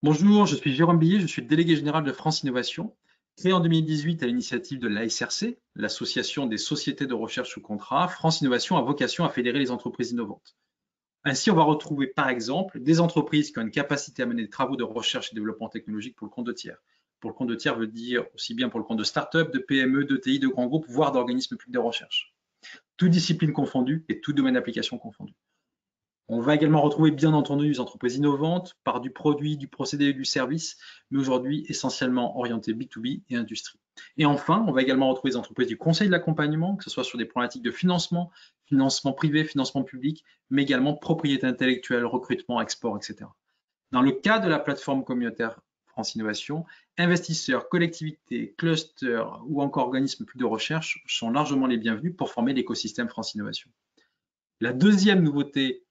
Bonjour, je suis Jérôme Billet, je suis le délégué général de France Innovation. Créé en 2018 à l'initiative de l'ASRC, l'Association des sociétés de recherche sous contrat, France Innovation a vocation à fédérer les entreprises innovantes. Ainsi, on va retrouver par exemple des entreprises qui ont une capacité à mener des travaux de recherche et développement technologique pour le compte de tiers. Pour le compte de tiers veut dire aussi bien pour le compte de start-up, de PME, de TI, de grands groupes, voire d'organismes publics de recherche. Toutes disciplines confondues et tout domaine d'application confondu. On va également retrouver bien entendu des entreprises innovantes par du produit, du procédé et du service, mais aujourd'hui essentiellement orientées B2B et industrie. Et enfin, on va également retrouver des entreprises du conseil de l'accompagnement, que ce soit sur des problématiques de financement, financement privé, financement public, mais également propriété intellectuelle, recrutement, export, etc. Dans le cas de la plateforme communautaire France Innovation, investisseurs, collectivités, clusters ou encore organismes publics de recherche sont largement les bienvenus pour former l'écosystème France Innovation. La deuxième nouveauté,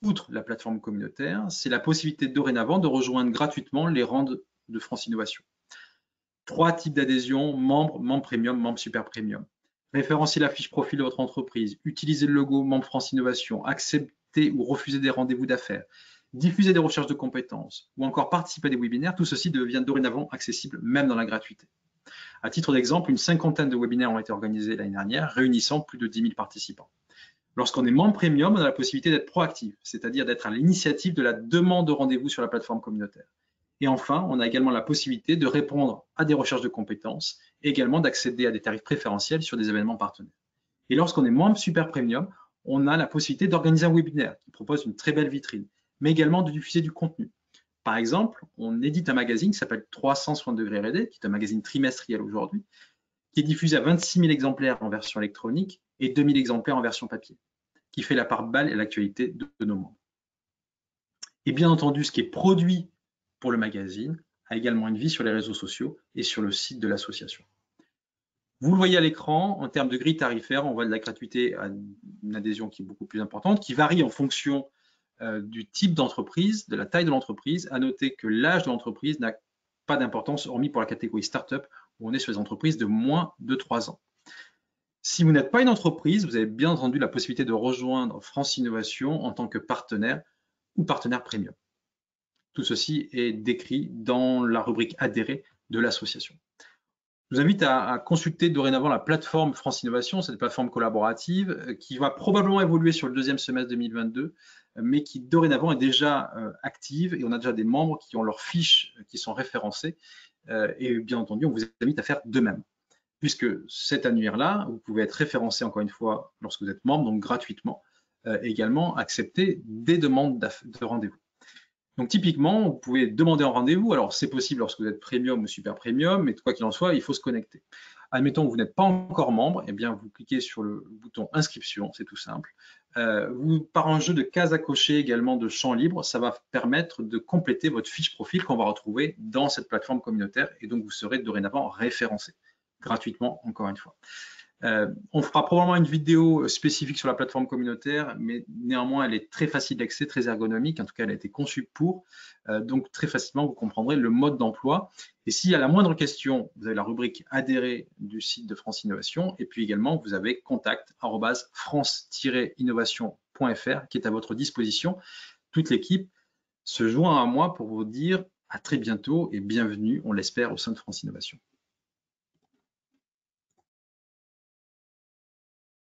outre la plateforme communautaire, c'est la possibilité dorénavant de rejoindre gratuitement les rangs de France Innovation. 3 types d'adhésion, membres, membres premium, membres super premium. Référencier la fiche profil de votre entreprise, utiliser le logo membre France Innovation, accepter ou refuser des rendez-vous d'affaires, diffuser des recherches de compétences ou encore participer à des webinaires, tout ceci devient dorénavant accessible même dans la gratuité. À titre d'exemple, une cinquantaine de webinaires ont été organisés l'année dernière, réunissant plus de 10 000 participants. Lorsqu'on est membre premium, on a la possibilité d'être proactif, c'est-à-dire d'être à l'initiative de la demande de rendez-vous sur la plateforme communautaire. Et enfin, on a également la possibilité de répondre à des recherches de compétences et également d'accéder à des tarifs préférentiels sur des événements partenaires. Et lorsqu'on est membre super premium, on a la possibilité d'organiser un webinaire qui propose une très belle vitrine, mais également de diffuser du contenu. Par exemple, on édite un magazine qui s'appelle 360 degrés R&D, qui est un magazine trimestriel aujourd'hui, qui est diffusé à 26 000 exemplaires en version électronique et 2 000 exemplaires en version papier, qui fait la part belle et l'actualité de nos membres. Et bien entendu, ce qui est produit pour le magazine a également une vie sur les réseaux sociaux et sur le site de l'association. Vous le voyez à l'écran, en termes de grille tarifaire, on voit de la gratuité à une adhésion qui est beaucoup plus importante, qui varie en fonction du type d'entreprise, de la taille de l'entreprise. À noter que l'âge de l'entreprise n'a pas d'importance, hormis pour la catégorie start-up, où on est sur les entreprises de moins de 3 ans. Si vous n'êtes pas une entreprise, vous avez bien entendu la possibilité de rejoindre France Innovation en tant que partenaire ou partenaire premium. Tout ceci est décrit dans la rubrique adhérer de l'association. Je vous invite à consulter dorénavant la plateforme France Innovation, cette plateforme collaborative qui va probablement évoluer sur le deuxième semestre 2022, mais qui dorénavant est déjà active et on a déjà des membres qui ont leurs fiches qui sont référencées et bien entendu, on vous invite à faire de même. Puisque cet annuaire-là, vous pouvez être référencé encore une fois lorsque vous êtes membre, donc gratuitement, également accepter des demandes de rendez-vous. Donc typiquement, vous pouvez demander un rendez-vous. Alors c'est possible lorsque vous êtes premium ou super premium, mais quoi qu'il en soit, il faut se connecter. Admettons que vous n'êtes pas encore membre, eh bien vous cliquez sur le bouton inscription, c'est tout simple. Par un jeu de cases à cocher également de champs libres, ça va permettre de compléter votre fiche profil qu'on va retrouver dans cette plateforme communautaire et donc vous serez dorénavant référencé gratuitement, encore une fois. On fera probablement une vidéo spécifique sur la plateforme communautaire, mais néanmoins, elle est très facile d'accès, très ergonomique. En tout cas, elle a été conçue pour. Donc, très facilement, vous comprendrez le mode d'emploi. Et s'il y a la moindre question, vous avez la rubrique adhérer du site de France Innovation. Et puis également, vous avez contact@france-innovation.fr qui est à votre disposition. Toute l'équipe se joint à moi pour vous dire à très bientôt et bienvenue, on l'espère, au sein de France Innovation.